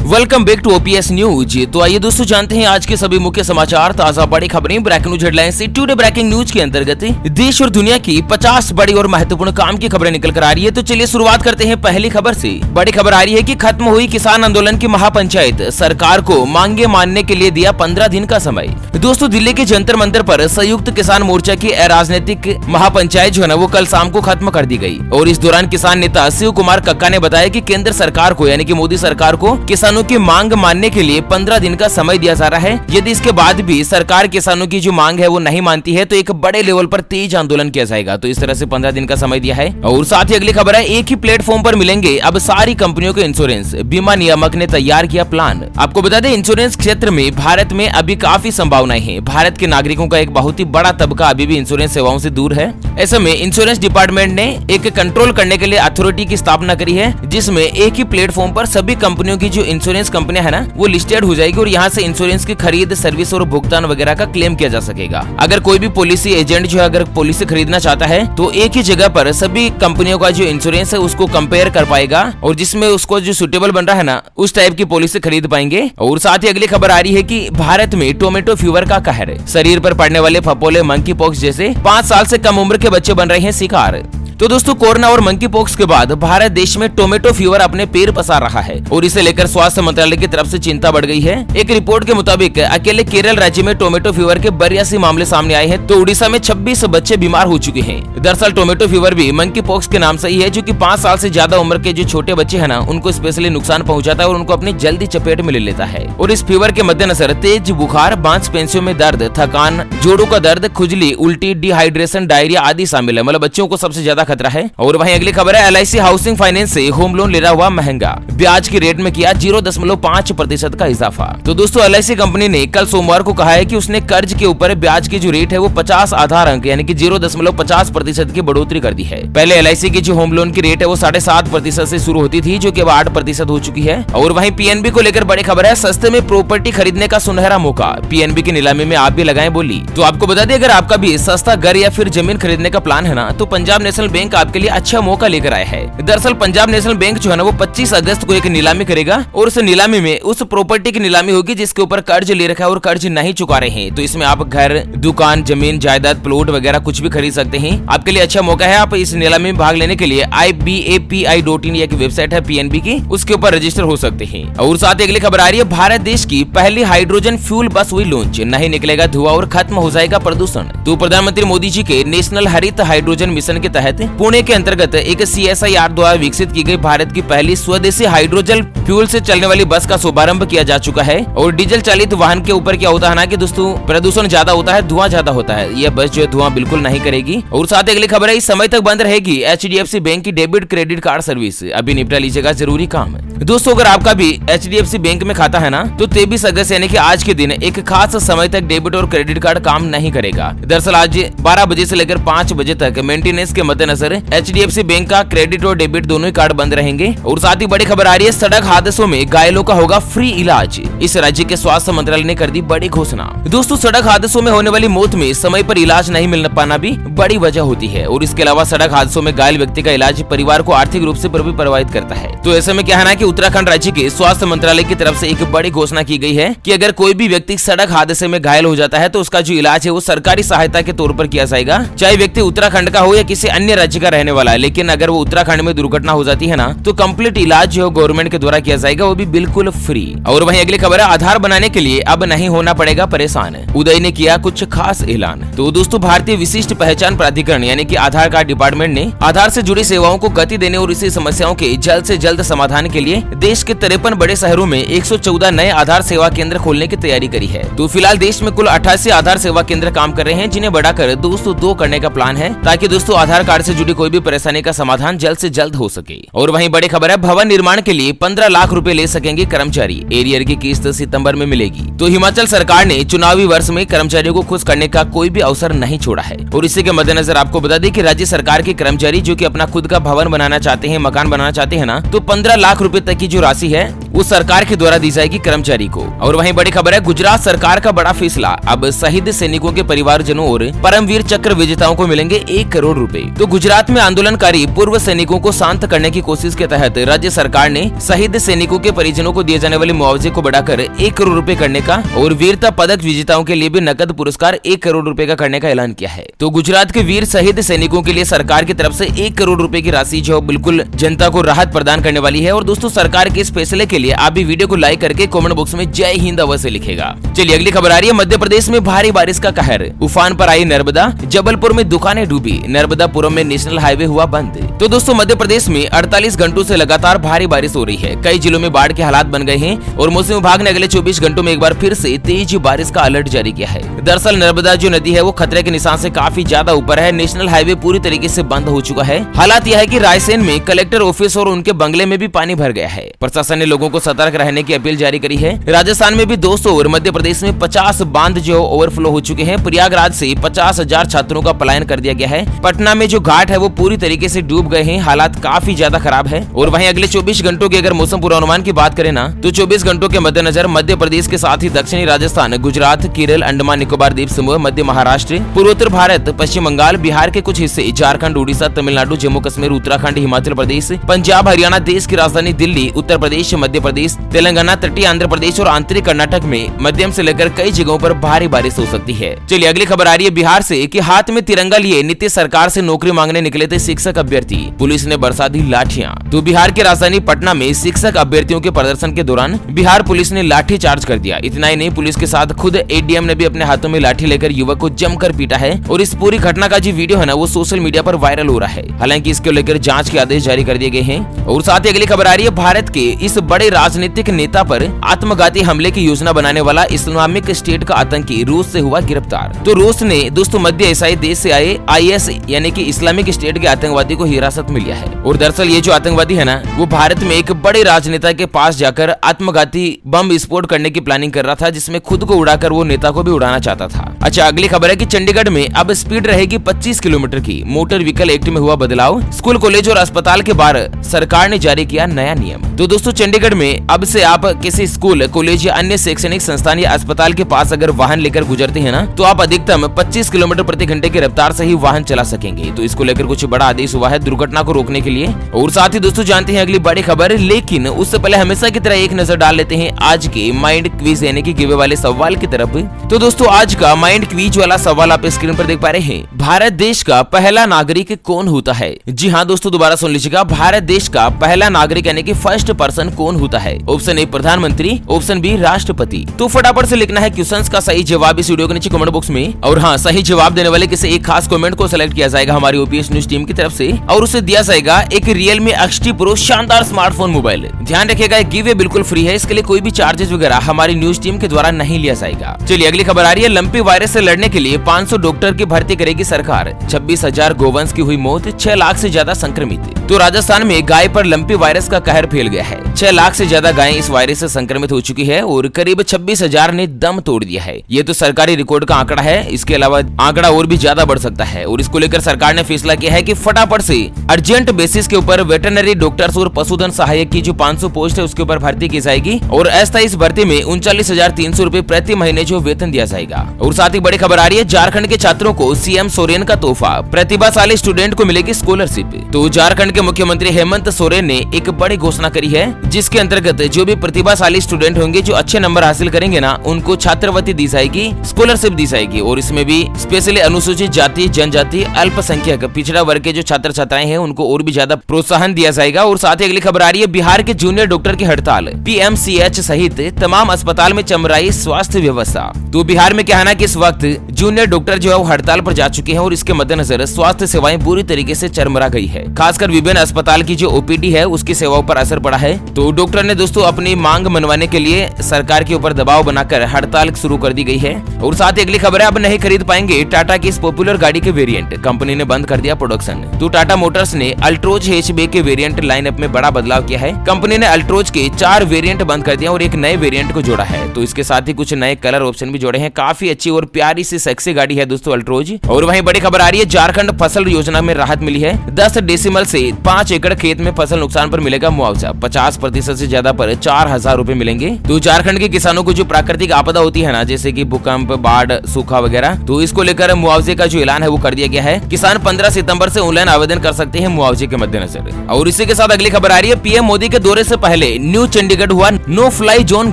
Welcome back to OPS news. तो आइए दोस्तों जानते हैं आज के सभी मुख्य समाचार, ताजा बड़ी खबरें, breaking news headlines. Today breaking news के अंतर्गत देश और दुनिया की 50 बड़ी और महत्वपूर्ण काम की खबरें निकल कर आ रही है। तो चलिए शुरुआत करते हैं पहली खबर से। बड़ी खबर आ रही है कि खत्म हुई किसान आंदोलन की महापंचायत, सरकार को मांगे मानने के लिए दिया 15 दिन का समय। दोस्तों दिल्ली के जंतर मंतर पर संयुक्त किसान मोर्चा की अराजनीतिक महापंचायत जो है ना वो कल शाम को खत्म कर दी गई। और इस दौरान किसान नेता शिव कुमार कक्का ने बताया कि केंद्र सरकार को यानी कि मोदी सरकार को किसानों की मांग मानने के लिए 15 दिन का समय दिया जा रहा है। यदि इसके बाद भी सरकार किसानों की जो मांग है वो नहीं मानती है तो एक बड़े लेवल पर तेज आंदोलन किया जाएगा। तो इस तरह से 15 दिन का समय दिया है। और साथ ही अगली खबर है, एक ही प्लेटफॉर्म पर मिलेंगे अब सारी कंपनियों के इंश्योरेंस, बीमा नियामक ने तैयार किया प्लान। आपको बता दें इंश्योरेंस क्षेत्र में भारत में अभी काफी संभावनाएं हैं। भारत के नागरिकों का एक बहुत ही बड़ा तबका अभी भी इंश्योरेंस सेवाओं से दूर है। ऐसे में इंश्योरेंस डिपार्टमेंट ने एक कंट्रोल करने के लिए अथॉरिटी की स्थापना करी है, जिसमें एक ही प्लेटफॉर्म पर सभी कंपनियों की जो इंश्योरेंस कंपनियां है ना वो लिस्टेड हो जाएगी और यहाँ से इंश्योरेंस की खरीद, सर्विस और भुगतान वगैरह का क्लेम किया जा सकेगा। अगर कोई भी पॉलिसी एजेंट जो है अगर पॉलिसी खरीदना चाहता है तो एक ही जगह पर सभी कंपनियों का जो इंश्योरेंस है उसको कंपेयर कर पाएगा और जिसमें उसको जो सुटेबल बन रहा है ना उस टाइप की पॉलिसी खरीद पाएंगे। और साथ ही अगली खबर आ रही है कि भारत में टोमेटो फीवर का कहर, शरीर पर पड़ने वाले फफोले, मंकी पॉक्स जैसे 5 साल से कम उम्र के बच्चे बन रहे हैं शिकार। तो दोस्तों कोरोना और मंकी पॉक्स के बाद भारत देश में टोमेटो फीवर अपने पैर पसार रहा है और इसे लेकर स्वास्थ्य मंत्रालय की तरफ से चिंता बढ़ गई है। एक रिपोर्ट के मुताबिक अकेले केरल राज्य में टोमेटो फीवर के 82 मामले सामने आए हैं, तो उड़ीसा में 26 बच्चे बीमार हो चुके हैं। दरअसल टोमेटो फीवर भी मंकी पॉक्स के नाम से ही है, जो कि 5 साल से ज्यादा उम्र के जो छोटे बच्चे हैं ना उनको स्पेशली नुकसान पहुंचाता है और उनको अपनी जल्दी चपेट में ले लेता है। और इस फीवर के मद्देनजर तेज बुखार, मांसपेशियों में दर्द, थकान, जोड़ों का दर्द, खुजली, उल्टी, डिहाइड्रेशन, डायरिया आदि शामिल है। मतलब बच्चों को सबसे ज्यादा खतरा है। और वहीं अगली खबर है, एलआईसी हाउसिंग फाइनेंस से होम लोन ले रहा हुआ महंगा, ब्याज की रेट में किया 0.5% का इजाफा। तो दोस्तों एलआईसी कंपनी ने कल सोमवार को कहा है कि उसने कर्ज के ऊपर ब्याज की जो रेट है वो 50 आधार अंक यानी कि 0.50% की बढ़ोतरी कर दी है। पहले एलआईसी की जो होम लोन की रेट है वो 7.5% से शुरू होती थी, जो कि अब 8% हो चुकी है। और वहीं पीएनबी को लेकर बड़ी खबर है, सस्ते में प्रॉपर्टी खरीदने का सुनहरा मौका, पीएनबी की नीलामी में आप भी लगाएं बोली। तो आपको बता दें अगर आपका भी सस्ता घर या फिर जमीन खरीदने का प्लान है ना तो पंजाब नेशनल बैंक आपके लिए अच्छा मौका लेकर आया है। दरअसल पंजाब नेशनल बैंक जो है ना वो 25 अगस्त को एक नीलामी करेगा और उस नीलामी में उस प्रॉपर्टी की नीलामी होगी जिसके ऊपर कर्ज ले रखा है और कर्ज नहीं चुका रहे हैं। तो इसमें आप घर, दुकान, जमीन, जायदाद, प्लॉट वगैरह कुछ भी खरीद सकते हैं। आपके लिए अच्छा मौका है। आप इस नीलामी में भाग लेने के लिए IBAPI.in एक वेबसाइट है पीएनबी की, उसके ऊपर रजिस्टर हो सकते हैं। और साथ ही अगली खबर आ रही है, भारत देश की पहली हाइड्रोजन फ्यूल बस हुई लॉन्च, नहीं निकलेगा धुआं और खत्म हो जाएगा प्रदूषण। तो प्रधानमंत्री मोदी जी के नेशनल हरित हाइड्रोजन मिशन के तहत पुणे के अंतर्गत एक CSIR द्वारा विकसित की गई भारत की पहली स्वदेशी हाइड्रोजन फ्यूल से चलने वाली बस का शुभारंभ किया जा चुका है। और डीजल चालित वाहन के ऊपर क्या होता है ना कि दोस्तों प्रदूषण ज्यादा होता है, धुआं ज्यादा होता है। यह बस जो है धुआं बिल्कुल नहीं करेगी। और साथ ही अगली खबर है, इस समय तक बंद रहेगी HDFC बैंक की डेबिट क्रेडिट कार्ड सर्विस, अभी निपटा लीजिएगा जरूरी काम। दोस्तों अगर आपका भी HDFC बैंक में खाता है ना तो 23 अगस्त यानी कि आज के दिन एक खास समय तक डेबिट और क्रेडिट कार्ड काम नहीं करेगा। दरअसल आज 12 बजे से लेकर 5 बजे तक मेंटेनेंस के मद्देनजर HDFC बैंक का क्रेडिट और डेबिट दोनों ही कार्ड बंद रहेंगे। और साथ ही बड़ी खबर आ रही है, सड़क हादसों में घायलों का होगा फ्री इलाज, इस राज्य के स्वास्थ्य मंत्रालय ने कर दी बड़ी घोषणा। दोस्तों सड़क हादसों में होने वाली मौत में समय पर इलाज नहीं मिल पाना भी बड़ी वजह होती है। और इसके अलावा सड़क हादसों में घायल व्यक्ति का इलाज परिवार को आर्थिक रूप से भी प्रभावित करता है। तो ऐसे में क्या है ना कि उत्तराखंड राज्य के स्वास्थ्य मंत्रालय की तरफ से एक बड़ी घोषणा की गई है कि अगर कोई भी व्यक्ति सड़क हादसे में घायल हो जाता है तो उसका जो इलाज है वो सरकारी सहायता के तौर पर किया जाएगा, चाहे व्यक्ति उत्तराखंड का हो या किसी अन्य राज्य का रहने वाला है। लेकिन अगर वो उत्तराखंड में दुर्घटना हो जाती है ना तो कंप्लीट इलाज जो गवर्नमेंट के द्वारा किया जाएगा, वो भी बिल्कुल फ्री। और वहीं अगली खबर है, आधार बनाने के लिए अब नहीं होना पड़ेगा परेशान, उदय ने किया कुछ खास ऐलान। तो दोस्तों भारतीय विशिष्ट पहचान प्राधिकरण यानी कि आधार कार्ड डिपार्टमेंट ने आधार से जुड़ी सेवाओं को गति देने और इसी समस्याओं के जल्द से जल्द समाधान के लिए देश के 53 बड़े शहरों में 114 नए आधार सेवा केंद्र खोलने की तैयारी करी है। तो फिलहाल देश में कुल 88 आधार सेवा केंद्र काम कर रहे हैं, जिन्हें बढ़ाकर 202 करने का प्लान है, ताकि दोस्तों आधार कार्ड से जुड़ी कोई भी परेशानी का समाधान जल्द से जल्द हो सके। और वहीं बड़ी खबर है, भवन निर्माण के लिए 15 लाख रुपए ले सकेंगे कर्मचारी, एरियर की किस्त सितंबर में मिलेगी। तो हिमाचल सरकार ने चुनावी वर्ष में कर्मचारियों को खुश करने का कोई भी अवसर नहीं छोड़ा है। और इसी के मद्देनजर आपको बता दें कि राज्य सरकार के कर्मचारी जो कि अपना खुद का भवन बनाना चाहते हैं, मकान बनाना चाहते हैं ना, तो 15 लाख रुपए तक की जो राशि है वो सरकार के द्वारा दी जाएगी कर्मचारी को। और वहीं बड़ी खबर है, गुजरात सरकार का बड़ा फैसला, अब शहीद सैनिकों के परिवारजनों और परमवीर चक्र विजेताओं को मिलेंगे 1 करोड़ रुपए। तो गुजरात में आंदोलनकारी पूर्व सैनिकों को शांत करने की कोशिश के तहत राज्य सरकार ने शहीद सैनिकों के परिजनों को दिए जाने वाले मुआवजे को बढ़ाकर 1 करोड़ रुपए करने का और वीरता पदक विजेताओं के लिए भी नकद पुरस्कार 1 करोड़ रुपए का करने का ऐलान किया है। तो गुजरात के वीर शहीद सैनिकों के लिए सरकार की तरफ से 1 करोड़ रुपए की राशि जो बिल्कुल जनता को राहत प्रदान करने वाली है। और दोस्तों, सरकार के इस फैसले के लिए आप भी वीडियो को लाइक करके कमेंट बॉक्स में जय हिंद अवश्य लिखेगा। चलिए अगली खबर आ रही है, मध्य प्रदेश में भारी बारिश का कहर, उफान पर आई नर्मदा, जबलपुर में दुकानें डूबी, नर्मदापुरम में नेशनल हाईवे हुआ बंद। तो दोस्तों, मध्य प्रदेश में 48 घंटों से लगातार भारी बारिश हो रही है। कई जिलों में बाढ़ के हालात बन गए हैं और मौसम विभाग ने अगले 24 घंटों में एक बार फिर से तेज बारिश का अलर्ट जारी किया है। दरअसल नर्मदा जो नदी है वो खतरे के निशान से काफी ज्यादा ऊपर है। नेशनल हाईवे पूरी तरीके से बंद हो चुका है। हालात यह है कि रायसेन में कलेक्टर ऑफिस और उनके बंगले में भी पानी भर गया है। प्रशासन ने लोगों को सतर्क रहने की अपील जारी करी है। राजस्थान में भी 200 और मध्य प्रदेश में 50 बांध जो ओवरफ्लो हो चुके हैं। प्रयागराज से 50,000 छात्रों का पलायन कर दिया गया है। पटना में जो घाट है वो पूरी तरीके से डूब गए हैं। हालात काफी ज्यादा खराब है। और वहीं अगले 24 घंटों के अगर मौसम पूर्वानुमान की बात करें ना, तो 24 घंटों के मद्देनजर मध्य प्रदेश के साथ ही दक्षिणी राजस्थान, गुजरात, केरल, अंडमान निकोबार द्वीप समूह, मध्य महाराष्ट्र, पूर्वोत्तर भारत, पश्चिम बंगाल, बिहार के कुछ हिस्से, झारखंड, उड़ीसा, तमिलनाडु, जम्मू कश्मीर, उत्तराखंड, हिमाचल प्रदेश, पंजाब, हरियाणा, देश की राजधानी दिल्ली, उत्तर प्रदेश, मध्य प्रदेश, तेलंगाना, तटीय आंध्र प्रदेश और आंतरिक कर्नाटक में मध्यम से लेकर कई जगहों पर भारी बारिश हो सकती है। चलिए अगली खबर आ रही है बिहार से कि हाथ में तिरंगा लिए नीतीश सरकार से नौकरी मांगने निकले थे शिक्षक अभ्यर्थी, पुलिस ने बरसा दी लाठियां। तो बिहार की राजधानी पटना में शिक्षक अभ्यर्थियों के प्रदर्शन के दौरान बिहार पुलिस ने लाठी चार्ज कर दिया। इतना ही नहीं, पुलिस के साथ खुद एडीएम ने भी अपने हाथों में लाठी लेकर युवक को जमकर पीटा है। और इस पूरी घटना का जो वीडियो है ना वो सोशल मीडिया पर वायरल हो रहा है। हालांकि इसको लेकर जांच के आदेश जारी कर दिए गए हैं। और साथ ही अगली खबर आ रही है, भारत के इस बड़े राजनीतिक नेता पर आत्मघाती हमले की योजना बनाने वाला इस्लामिक स्टेट का आतंकी रूस से हुआ गिरफ्तार। तो रूस ने दोस्तों मध्य एशियाई देश से आए IS यानी कि इस्लामिक स्टेट के आतंकवादी को हिरासत में लिया है। और दरअसल ये जो आतंकवादी है ना वो भारत में एक बड़े राजनेता के पास जाकर आत्मघाती बम विस्फोट करने की प्लानिंग कर रहा था, जिसमें खुद को उड़ाकर वो नेता को भी उड़ाना चाहता था। अच्छा, अगली खबर है कि चंडीगढ़ में अब स्पीड रहेगी 25 किलोमीटर की। मोटर व्हीकल एक्ट में हुआ बदलाव, स्कूल, कॉलेज और अस्पताल के बाहर सरकार ने जारी किया नया नियम। तो दोस्तों, चंडीगढ़ में अब से आप किसी स्कूल, कॉलेज या अन्य शैक्षणिक संस्थान या अस्पताल के पास अगर वाहन लेकर गुजरते हैं ना, तो आप अधिकतम 25 किलोमीटर प्रति घंटे की रफ्तार से ही वाहन चला सकेंगे। तो इसको लेकर कुछ बड़ा आदेश हुआ है दुर्घटना को रोकने के लिए। और साथ ही दोस्तों जानते हैं अगली बड़ी खबर, लेकिन उससे पहले हमेशा की तरह एक नजर डाल लेते हैं आज के माइंड क्विज यानी कि गिवे वाले सवाल की तरफ। तो दोस्तों आज का माइंड क्विज वाला सवाल आप स्क्रीन पर देख पा रहे हैं। भारत देश का पहला नागरिक कौन होता है? जी हाँ दोस्तों, दोबारा सुन लीजिएगा, भारत देश का पहला नागरिक यानी कि फर्स्ट पर्सन कौन होता है? ऑप्शन ए प्रधानमंत्री, ऑप्शन बी राष्ट्रपति। तो फटाफट से लिखना है क्वेश्चंस का सही जवाब इस वीडियो के नीचे कमेंट बॉक्स में। और हाँ, सही जवाब देने वाले किसी एक खास कमेंट को सिलेक्ट किया जाएगा हमारी ओपीएस न्यूज टीम की तरफ से और उसे दिया जाएगा एक Realme XT Pro शानदार स्मार्टफोन मोबाइल। ध्यान रखिएगा गिवे बिल्कुल फ्री है, इसके लिए कोई भी चार्जेस वगैरह हमारी न्यूज टीम के द्वारा नहीं लिया जाएगा। चलिए अगली खबर आ रही है, लंपी वायरस से लड़ने के लिए 500 डॉक्टर की भर्ती करेगी सरकार। 26,000 गोवंश की हुई मौत, 6 लाख से ज्यादा संक्रमित। तो राजस्थान में गाय पर लंपी वायरस का कहर फैल गया है। 6 लाख से ज्यादा गायें इस वायरस से संक्रमित हो चुकी है और करीब 26,000 ने दम तोड़ दिया है। ये तो सरकारी रिकॉर्ड का आंकड़ा है, इसके अलावा आंकड़ा और भी ज्यादा बढ़ सकता है। और इसको लेकर सरकार ने फैसला किया है कि फटाफट से अर्जेंट बेसिस के ऊपर वेटरनरी डॉक्टर्स और पशुधन सहायक की जो 500 पोस्ट है उसके ऊपर भर्ती की जाएगी और अस्थायी इस भर्ती में 39,300 रूपए प्रति महीने जो वेतन दिया जाएगा। और साथ ही बड़ी खबर आ रही है, झारखंड के छात्रों को सीएम सोरेन का तोहफा, प्रतिभाशाली स्टूडेंट को मिलेगी स्कॉलरशिप। तो झारखंड के मुख्यमंत्री हेमंत सोरेन ने एक बड़ी घोषणा करी है, जिसके अंतर्गत जो भी प्रतिभाशाली स्टूडेंट होंगे जो अच्छे नंबर हासिल करेंगे ना, उनको छात्रवृत्ति दी जाएगी, स्कॉलरशिप दी जाएगी। और इसमें भी स्पेशली अनुसूचित जाति, जनजाति, अल्पसंख्यक, पिछड़ा वर्ग के जो छात्र छात्राएं हैं उनको और भी ज्यादा प्रोत्साहन दिया जाएगा। और साथ ही अगली खबर आ रही है, बिहार के जूनियर डॉक्टर की हड़ताल, PMCH सहित तमाम अस्पताल में चमराई स्वास्थ्य व्यवस्था। तो बिहार में क्या है ना कि इस वक्त जूनियर डॉक्टर जो है वो हड़ताल पर जा चुके हैं और इसके मद्देनजर स्वास्थ्य सेवाएं पूरी तरीके से चरमरा गई है। खासकर विभिन्न अस्पताल की जो OPD है उसकी सेवाओं पर असर पड़ा है। तो डॉक्टर ने दोस्तों अपनी मांग मनवाने के लिए सरकार के ऊपर दबाव बनाकर हड़ताल शुरू कर दी गई है। और साथ ही अगली खबर है, अब नहीं खरीद पाएंगे टाटा की इस पॉपुलर गाड़ी के वेरिएंट, कंपनी ने बंद कर दिया प्रोडक्शन। तो टाटा मोटर्स ने अल्ट्रोज हैचबैक के वेरिएंट लाइनअप में बड़ा बदलाव किया है। कंपनी ने अल्ट्रोज के 4 वेरिएंट बंद कर दिया और एक नए वेरिएंट को जोड़ा है। तो इसके साथ ही कुछ नए कलर ऑप्शन भी जोड़े हैं। काफी अच्छी और प्यारी सी सेक्सी गाड़ी है दोस्तों अल्ट्रोज। और वहीं बड़ी खबर आ रही है, झारखंड फसल योजना में राहत मिली है। 10 डेसिमल से 5 एकड़ खेत में फसल नुकसान पर मिलेगा मुआवजा। 50% से ज्यादा पर 4000 रूपए मिलेंगे। तो झारखंड के किसानों को जो प्राकृतिक आपदा होती है ना, जैसे कि भूकंप, बाढ़, सूखा वगैरह, तो इसको लेकर मुआवजे का जो ऐलान है वो कर दिया गया है। किसान 15 सितंबर से ऑनलाइन आवेदन कर सकते हैं मुआवजे के मद्देनजर। और इसी के साथ अगली खबर आ रही है, पीएम मोदी के दौरे से पहले न्यू चंडीगढ़ हुआ नो फ्लाई जोन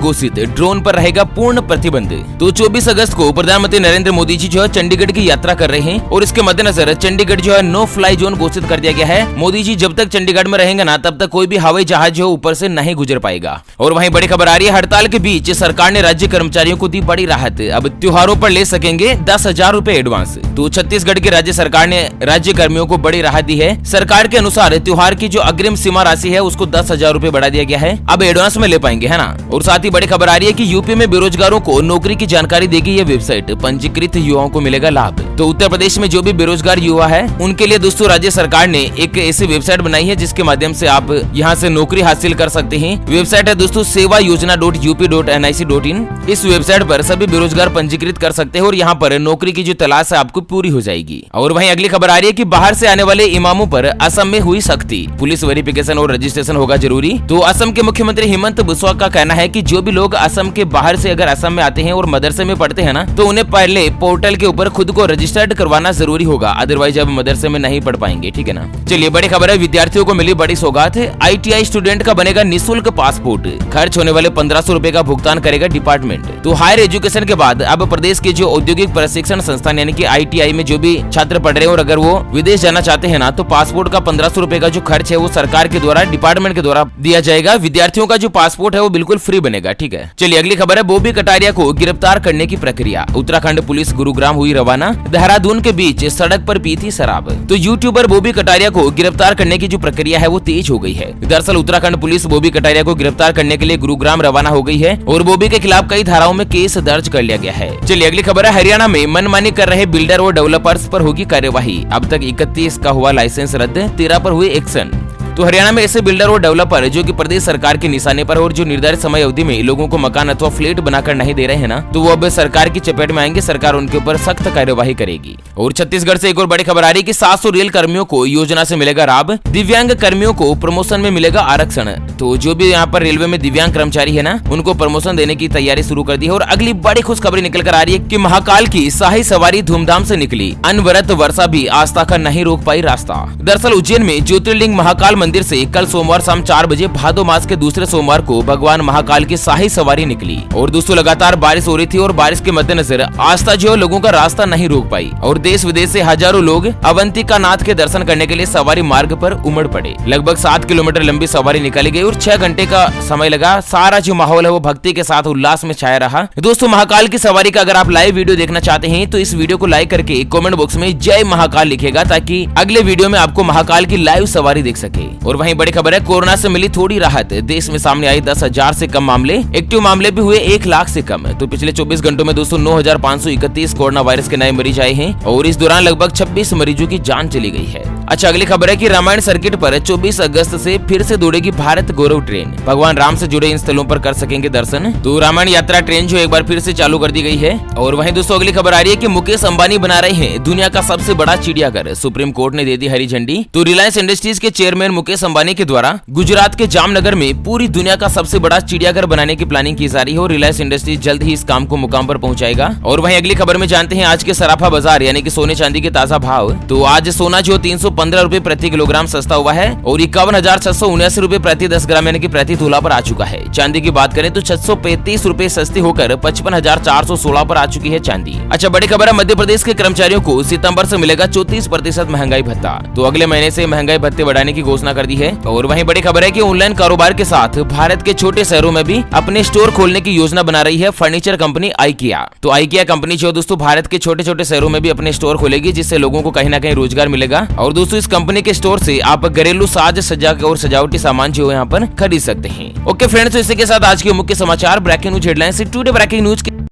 घोषित, ड्रोन पर रहेगा पूर्ण प्रतिबंध। तो 24 अगस्त को प्रधानमंत्री नरेंद्र मोदी जी जो है चंडीगढ़ की यात्रा कर रहे हैं और इसके मद्देनजर चंडीगढ़ जो है नो फ्लाई जोन घोषित कर दिया गया है। मोदी जी जब तक चंडीगढ़ में रहेंगे ना, तब तक कोई भी हवाई जहाज जो ऊपर से नहीं गुजर पाएगा। और वहीं बड़ी खबर आ रही है, हड़ताल के बीच सरकार ने राज्य कर्मचारियों को दी बड़ी राहत, अब त्योहारों पर ले सकेंगे 10,000 रूपए एडवांस। तो छत्तीसगढ़ की राज्य सरकार ने राज्य कर्मियों को बड़ी राहत दी है। सरकार के अनुसार त्योहार की जो अग्रिम सीमा राशि है उसको 10,000 रूपए बढ़ा दिया गया है, अब एडवांस में ले पाएंगे, है ना। और साथ ही बड़ी खबर आ रही है कि यूपी में बेरोजगारों को नौकरी की जानकारी देगी ये वेबसाइट, पंजीकृत युवाओं को मिलेगा लाभ। तो उत्तर प्रदेश में जो भी बेरोजगार युवा है उनके लिए दोस्तों राज्य सरकार ने एक ऐसी वेबसाइट बनाई है जिसके माध्यम से आप यहाँ से नौकरी हासिल कर सकते हैं। वेबसाइट है दोस्तों sevaYojana.up.nic.in। इस वेबसाइट पर सभी बेरोजगार पंजीकृत कर सकते हैं और यहाँ पर नौकरी की जो तलाश है आपको पूरी हो जाएगी। और वहीं अगली खबर आ रही है कि बाहर से आने वाले इमामों पर असम में हुई सख्ती, पुलिस वेरिफिकेशन और रजिस्ट्रेशन होगा जरूरी। तो असम के मुख्यमंत्री हेमंत बिस्वा का कहना है कि जो भी लोग असम के बाहर से अगर असम में आते हैं और मदरसे में पढ़ते हैं ना, तो उन्हें पहले पोर्टल के ऊपर खुद को रजिस्टर्ड करवाना जरूरी होगा, अदरवाइज अब मदरसे में नहीं पढ़ पाएंगे, ठीक है ना। चलिए बड़ी खबर है, विद्यार्थियों को मिली बड़ी सौगात है, ITI स्टूडेंट का बनेगा निःशुल्क पासपोर्ट, खर्च होने वाले 1500 रूपए का भुगतान करेगा डिपार्टमेंट। तो हायर एजुकेशन के बाद अब प्रदेश के जो औद्योगिक प्रशिक्षण संस्थान यानी कि ITI में जो भी छात्र पढ़ रहे हैं और अगर वो विदेश जाना चाहते हैं ना, तो पासपोर्ट का 1500 रूपए का जो खर्च है वो सरकार के द्वारा, डिपार्टमेंट के द्वारा दिया जाएगा। विद्यार्थियों का जो पासपोर्ट है वो बिल्कुल फ्री बनेगा, ठीक है। चलिए अगली खबर है, बॉबी कटारिया को गिरफ्तार करने की प्रक्रिया, उत्तराखंड पुलिस गुरुग्राम हुई रवाना, देहरादून के बीच सड़क पर पी थी शराब। तो यूट्यूबर बॉबी कटारिया को गिरफ्तार करने की जो प्रक्रिया है वो तेज हो गई है। दरअसल उत्तराखंड पुलिस बॉबी कटारिया को गिरफ्तार करने के लिए गुरुग्राम रवाना हो गई है और बॉबी के खिलाफ कई धाराओं में केस दर्ज कर लिया गया है। चलिए अगली खबर है, हरियाणा में मनमानी कर रहे बिल्डर और डेवलपर्स पर होगी कार्यवाही, अब तक 31 का हुआ लाइसेंस रद्द, 13 पर हुए एक्शन। तो हरियाणा में ऐसे बिल्डर और डेवलपर जो कि प्रदेश सरकार के निशाने पर और जो निर्धारित समय अवधि में लोगों को मकान अथवा फ्लैट बनाकर नहीं दे रहे हैं ना, तो वो अब सरकार की चपेट में आएंगे, सरकार उनके ऊपर सख्त कार्यवाही करेगी। और छत्तीसगढ़ से एक और बड़ी खबर आ रही है कि 700 रेल कर्मियों को योजना से मिलेगा लाभ, दिव्यांग कर्मियों को प्रमोशन में मिलेगा आरक्षण। तो जो भी यहाँ पर रेलवे में दिव्यांग कर्मचारी है ना, उनको प्रमोशन देने की तैयारी शुरू कर दी है। और अगली बड़ी खुशखबरी निकल कर आ रही है कि महाकाल की शाही सवारी धूमधाम से निकली, अनवरत वर्षा भी आस्था का नहीं रोक पाई रास्ता। दरअसल उज्जैन में ज्योतिर्लिंग महाकाल मंदिर से कल सोमवार शाम 4 बजे भादो मास के दूसरे सोमवार को भगवान महाकाल की शाही सवारी निकली। और दोस्तों लगातार बारिश हो रही थी और बारिश के मद्देनजर आस्था जो लोगों का रास्ता नहीं रोक पाई और देश विदेश से हजारों लोग अवंतिका नाथ के दर्शन करने के लिए सवारी मार्ग पर उमड़ पड़े। लगभग 7 किलोमीटर लंबी सवारी निकाली गई और 6 घंटे का समय लगा। सारा जो माहौल है वो भक्ति के साथ उल्लास में छाया रहा। दोस्तों महाकाल की सवारी का अगर आप लाइव वीडियो देखना चाहते हैं तो इस वीडियो को लाइक करके कमेंट बॉक्स में जय महाकाल लिखेगा, ताकि अगले वीडियो में आपको महाकाल की लाइव सवारी देख सके। और वहीं बड़ी खबर है, कोरोना से मिली थोड़ी राहत, देश में सामने आई 10,000 से कम मामले, एक्टिव मामले भी हुए 1 लाख से कम। तो पिछले 24 घंटों में दोस्तों 9,531 कोरोना वायरस के नए मरीज आए हैं और इस दौरान लगभग 26 मरीजों की जान चली गई है। अच्छा अगली खबर है कि रामायण सर्किट पर 24 अगस्त से फिर से दौड़ेगी भारत गौरव ट्रेन, भगवान राम से जुड़े इन स्थलों पर कर सकेंगे दर्शन। तो रामायण यात्रा ट्रेन जो एक बार फिर से चालू कर दी गई है। और वहीं दोस्तों अगली खबर आ रही है कि मुकेश अंबानी बना रहे हैं दुनिया का सबसे बड़ा चिड़ियाघर, सुप्रीम कोर्ट ने दे दी हरी झंडी। तो रिलायंस इंडस्ट्रीज के चेयरमैन मुकेश अंबानी के द्वारा गुजरात के जामनगर में पूरी दुनिया का सबसे बड़ा चिड़ियाघर बनाने की प्लानिंग की जा रही है और रिलायंस इंडस्ट्रीज जल्द ही इस काम को मुकाम पर पहुंचाएगा। और वहीं अगली खबर में जानते हैं आज के सराफा बाजार यानी कि सोने चांदी के ताजा भाव। तो आज सोना जो 315 रूपए प्रति किलोग्राम सस्ता हुआ है और 51,679 रूपए प्रति 10 ग्राम यानी कि प्रति तोला पर आ चुका है। चांदी की बात करें तो 635 रूपए सस्ती होकर 55,416 पर आ चुकी है चांदी। अच्छा बड़ी खबर है, मध्य प्रदेश के कर्मचारियों को सितंबर से मिलेगा 34% महंगाई भत्ता। तो अगले महीने से महंगाई भत्ते बढ़ाने की घोषणा कर दी है। और वहीं बड़ी खबर है कि ऑनलाइन कारोबार के साथ भारत के छोटे शहरों में भी अपने स्टोर खोलने की योजना बना रही है फर्नीचर कंपनी आइकिया। तो आइकिया कंपनी जो दोस्तों भारत के छोटे छोटे शहरों में भी अपने स्टोर खोलेगी, जिससे लोगों को कहीं ना कहीं रोजगार मिलेगा। और दोस्तों इस कंपनी के स्टोर से आप घरेलू साज सज्जा और सजावटी सामान जो यहाँ पर खरीद सकते हैं। ओके फ्रेंड्स, तो इसी के साथ आज के मुख्य समाचार breaking news headlines today breaking news